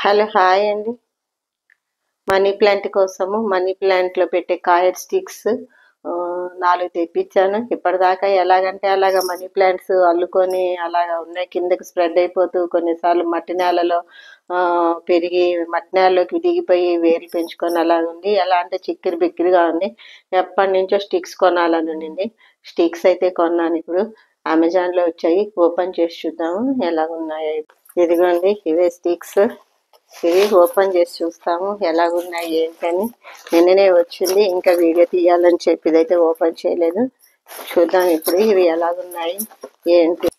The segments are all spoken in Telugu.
హలో హాయ్ అండి. మనీ ప్లాంట్ కోసము మనీ ప్లాంట్లో పెట్టే కాయర్ స్టిక్స్ 4 తెప్పించాను. ఇప్పటిదాకా ఎలాగంటే అలాగా మనీ ప్లాంట్స్ అల్లుకొని అలాగా ఉన్నాయి, కిందకి స్ప్రెడ్ అయిపోతూ కొన్నిసార్లు మట్టి నేలలో పెరిగి మట్టి నేలలోకి దిగిపోయి వేర్లు పెంచుకొని అలాగ ఉంది. ఎలా అంటే చిక్కిరి బిక్కిరిగా ఉంది. ఎప్పటి నుంచో స్టిక్స్ కొనాలని ఉండింది. స్టిక్స్ అయితే కొన్నాను. ఇప్పుడు అమెజాన్లో వచ్చాయి. ఓపెన్ చేసి చూద్దాము ఎలాగున్నాయో. ఇదిగోండి, ఇవే స్టిక్స్. ఇవి ఓపెన్ చేసి చూస్తాము ఎలాగున్నాయి ఏంటని. నిన్ననే వచ్చింది, ఇంకా వీడియో తీయాలని చెప్పి ఇదైతే ఓపెన్ చేయలేదు. చూద్దాం ఇప్పుడు ఇవి ఎలాగున్నాయి ఏంటి.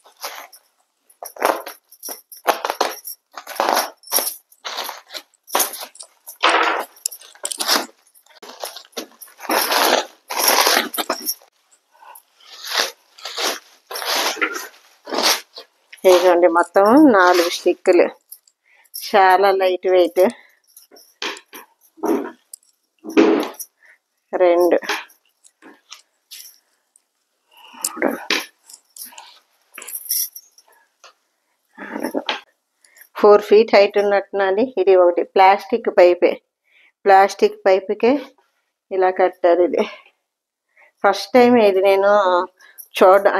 ఇదిగోండి, మొత్తం 4 స్టిక్కులు, చాలా లైట్ వెయిట్. 2 4 feet హైట్ ఉన్నట్టున్నది. ఇది ఒకటి ప్లాస్టిక్ పైపే, ప్లాస్టిక్ పైపుకే ఇలా కట్టారు. ఇది ఫస్ట్ టైం ఇది నేను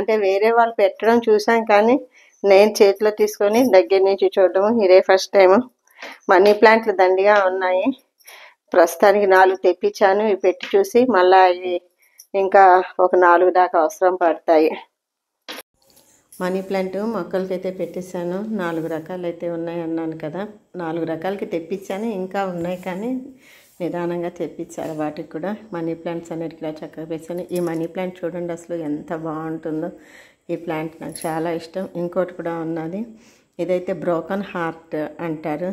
అంటే వేరే వాళ్ళు పెట్టడం చూసాం, కానీ నేను చేతిలో తీసుకొని దగ్గర నుంచి చూడడం ఇదే ఫస్ట్ టైము. మనీ ప్లాంట్లు దండిగా ఉన్నాయి. ప్రస్తుతానికి 4 తెప్పించాను. ఇవి పెట్టి చూసి మళ్ళీ ఇవి ఇంకా ఒక 4 దాకా అవసరం పడతాయి. మనీ ప్లాంట్ మొక్కలకైతే పెట్టేశాను. 4 రకాలు అయితే ఉన్నాయి అన్నాను కదా. 4 రకాలకి తెప్పించాను, ఇంకా ఉన్నాయి కానీ నిదానంగా తెప్పించాలి. వాటికి కూడా మనీ ప్లాంట్స్ అన్నిటికీ చక్కగా పెట్టాను. ఈ మనీ ప్లాంట్ చూడండి అసలు ఎంత బాగుంటుందో. ఈ ప్లాంట్ నాకు చాలా ఇష్టం. ఇంకోటి కూడా ఉన్నది, ఇదైతే బ్రోకన్ హార్ట్ అంటారు.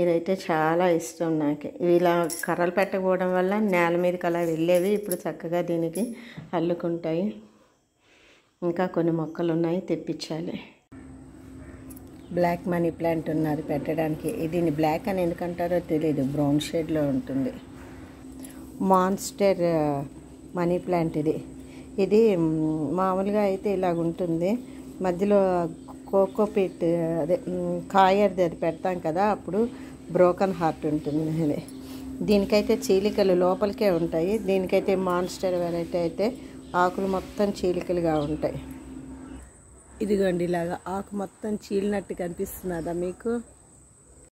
ఇదైతే చాలా ఇష్టం నాకు. ఇవి ఇలా కర్రలు పెట్టకపోవడం వల్ల నేల మీదకి అలా వెళ్ళేవి, ఇప్పుడు చక్కగా దీనికి అల్లుకుంటాయి. ఇంకా కొన్ని మొక్కలు ఉన్నాయి, తెప్పించాలి. బ్లాక్ మనీ ప్లాంట్ ఉన్నది పెట్టడానికి. దీన్ని బ్లాక్ అని ఎందుకంటారో తెలియదు, బ్రౌన్ షేడ్లో ఉంటుంది. మాన్స్టర్ మనీ ప్లాంట్ ఇది మామూలుగా అయితే ఇలాగ ఉంటుంది. మధ్యలో కోకోపీట్ అదే కాయర్ది అది పెడతాం కదా, అప్పుడు బ్రోకన్ హార్ట్ ఉంటుంది. దీనికైతే చీలికలు లోపలికే ఉంటాయి. దీనికైతే మాన్స్టర్ వెరైటీ అయితే ఆకులు మొత్తం చీలికలుగా ఉంటాయి. ఇదిగోండి, ఇలాగా ఆకు మొత్తం చీలినట్టు కనిపిస్తున్నదా మీకు?